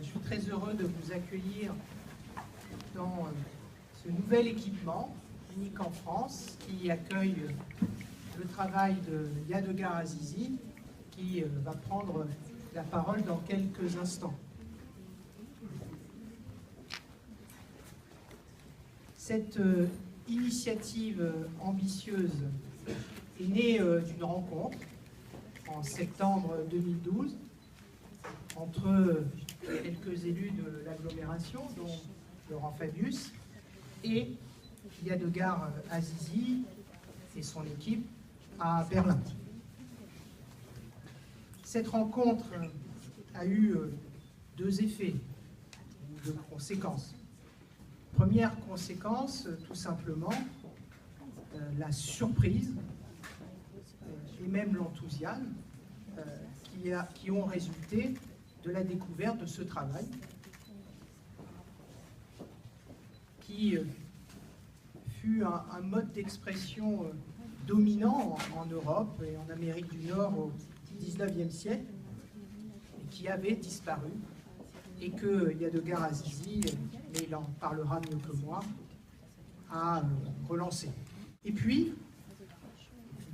Je suis très heureux de vous accueillir dans ce nouvel équipement unique en France qui accueille le travail de Yadegар Azizi qui va prendre la parole dans quelques instants. Cette initiative ambitieuse est née d'une rencontre en septembre 2012 entre quelques élus de l'agglomération, dont Laurent Fabius, et Yadegar Azizi et son équipe à Berlin. Cette rencontre a eu deux effets, deux conséquences. Première conséquence, tout simplement, la surprise et même l'enthousiasme qui ont résulté de la découverte de ce travail qui fut un mode d'expression dominant en Europe et en Amérique du Nord au XIXe siècle et qui avait disparu et que Yadegar Azizi, mais il en parlera mieux que moi, a relancé. Et puis,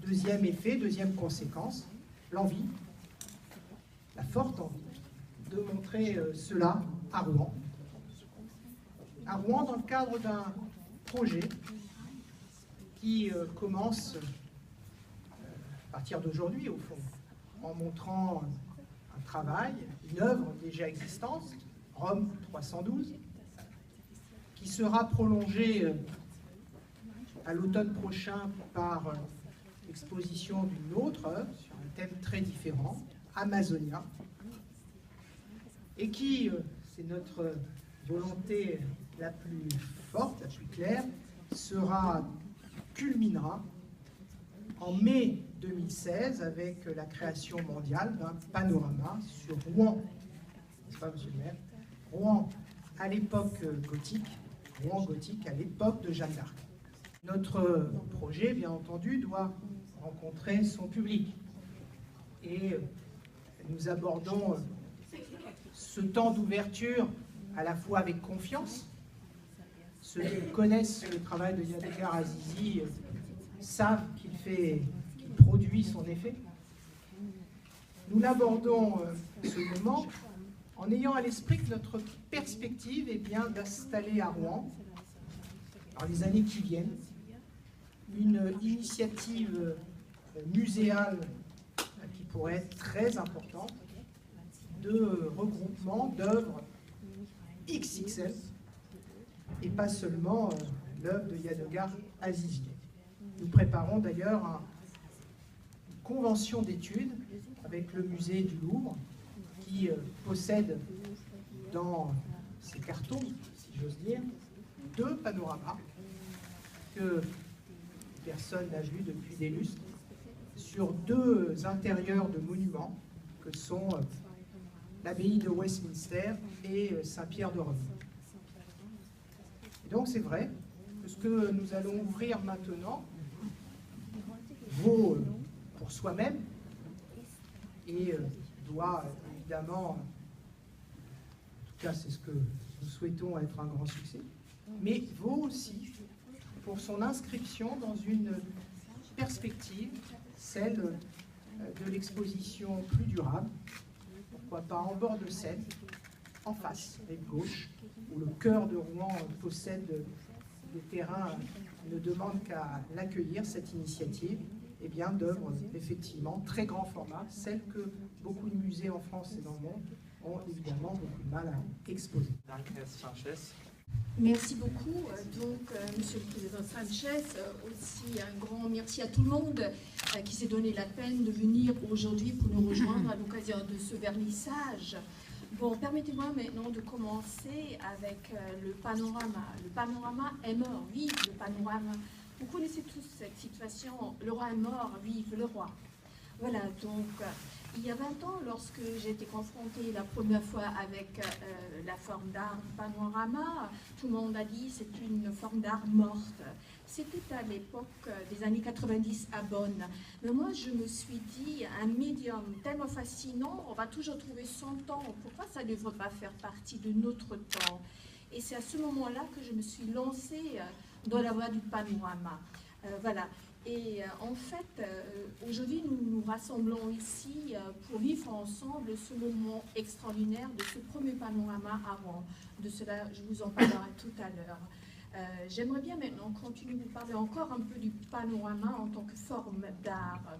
deuxième effet, deuxième conséquence, l'envie, la forte envie de montrer cela à Rouen. À Rouen, dans le cadre d'un projet qui commence à partir d'aujourd'hui, au fond, en montrant un travail, une œuvre déjà existante, Rome 312, qui sera prolongée à l'automne prochain par l'exposition d'une autre œuvre sur un thème très différent, Amazonia, et qui, c'est notre volonté la plus forte, la plus claire, culminera en mai 2016 avec la création mondiale d'un panorama sur Rouen, n'est-ce pas, monsieur le maire? Rouen à l'époque gothique, Rouen gothique à l'époque de Jeanne d'Arc. Notre projet, bien entendu, doit rencontrer son public. Et nous abordons ce temps d'ouverture à la fois avec confiance. Ceux qui connaissent le travail de Yadegar Azizi savent qu'il produit son effet. Nous l'abordons ce moment en ayant à l'esprit que notre perspective est bien d'installer à Rouen, dans les années qui viennent, une initiative muséale qui pourrait être très importante de regroupement d'œuvres XXL et pas seulement l'œuvre de Yadegar Azizi. Nous préparons d'ailleurs une convention d'études avec le musée du Louvre qui possède dans ses cartons, si j'ose dire, deux panoramas que personne n'a vu depuis des lustres sur deux intérieurs de monuments que sont l'abbaye de Westminster et Saint-Pierre de Rome. Et donc c'est vrai que ce que nous allons ouvrir maintenant vaut pour soi-même et doit évidemment, en tout cas c'est ce que nous souhaitons être un grand succès, mais vaut aussi pour son inscription dans une perspective, celle de l'exposition plus durable, pourquoi pas en bord de Seine, en face, rive gauche, où le cœur de Rouen possède des terrains qui ne demandent qu'à l'accueillir, cette initiative, et bien d'œuvres effectivement très grand format, celles que beaucoup de musées en France et dans le monde ont évidemment beaucoup de mal à exposer. Merci beaucoup. Donc, Monsieur le Président Sanchez, aussi un grand merci à tout le monde qui s'est donné la peine de venir aujourd'hui pour nous rejoindre à l'occasion de ce vernissage. Bon, permettez-moi maintenant de commencer avec le panorama. Le panorama est mort, vive le panorama. Vous connaissez tous cette situation, le roi est mort, vive le roi. Voilà, donc Il y a 20 ans, lorsque j'ai été confrontée la première fois avec la forme d'art du panorama, tout le monde a dit c'est une forme d'art morte. C'était à l'époque des années 90 à Bonn. Mais moi, je me suis dit, un médium tellement fascinant, on va toujours trouver son temps. Pourquoi ça ne devrait pas faire partie de notre temps? Et c'est à ce moment-là que je me suis lancée dans la voie du panorama. Voilà. Et en fait, aujourd'hui, nous nous rassemblons ici pour vivre ensemble ce moment extraordinaire de ce premier panorama à Rouen. De cela, je vous en parlerai tout à l'heure. J'aimerais bien maintenant continuer de vous parler encore un peu du panorama en tant que forme d'art.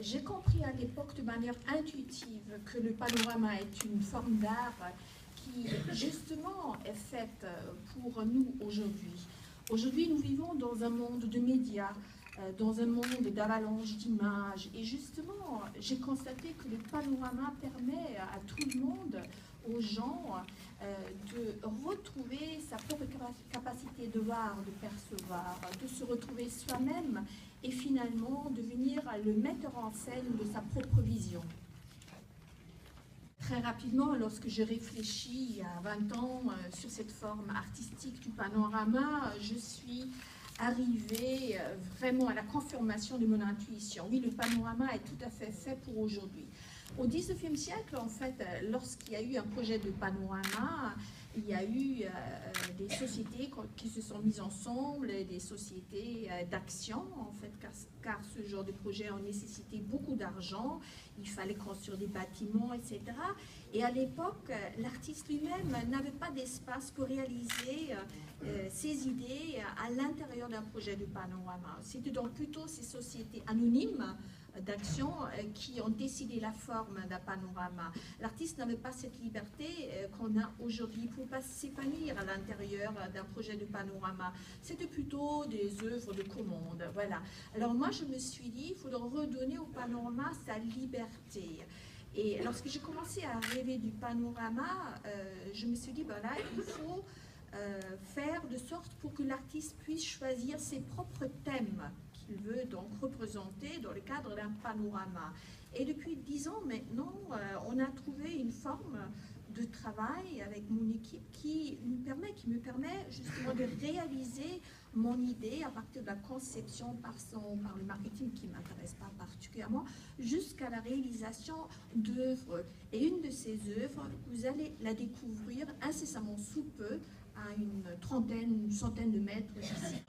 J'ai compris à l'époque de manière intuitive que le panorama est une forme d'art qui, justement, est faite pour nous aujourd'hui. Aujourd'hui, nous vivons dans un monde de médias, dans un monde d'avalanche d'images. Et justement, j'ai constaté que le panorama permet à tout le monde, aux gens, de retrouver sa propre capacité de voir, de percevoir, de se retrouver soi-même et finalement devenir le metteur en scène de sa propre vision. Très rapidement, lorsque je réfléchis il y a 20 ans sur cette forme artistique du panorama, je suis arrivée vraiment à la confirmation de mon intuition. Oui, le panorama est tout à fait fait pour aujourd'hui. Au XIXe siècle, en fait, lorsqu'il y a eu un projet de panorama, il y a eu des sociétés qui se sont mises ensemble, des sociétés d'action, en fait, car ce genre de projet a nécessité beaucoup d'argent, il fallait construire des bâtiments, etc. Et à l'époque, l'artiste lui-même n'avait pas d'espace pour réaliser ses idées à l'intérieur d'un projet de panorama. C'était donc plutôt ces sociétés anonymes d'action qui ont décidé la forme d'un panorama. L'artiste n'avait pas cette liberté qu'on a aujourd'hui pour pas s'épanouir à l'intérieur d'un projet de panorama. C'était plutôt des œuvres de commande. Voilà. Alors moi, je me suis dit, il faudra redonner au panorama sa liberté. Et lorsque j'ai commencé à rêver du panorama, je me suis dit, ben là, il faut faire de sorte pour que l'artiste puisse choisir ses propres thèmes qu'il veut donc représenter dans le cadre d'un panorama. Et depuis 10 ans maintenant, on a trouvé une forme de travail avec mon équipe qui me permet justement de réaliser mon idée à partir de la conception par le marketing qui ne m'intéresse pas particulièrement, jusqu'à la réalisation d'œuvres. Et une de ces œuvres, vous allez la découvrir incessamment sous peu, à une centaine de mètres d'ici.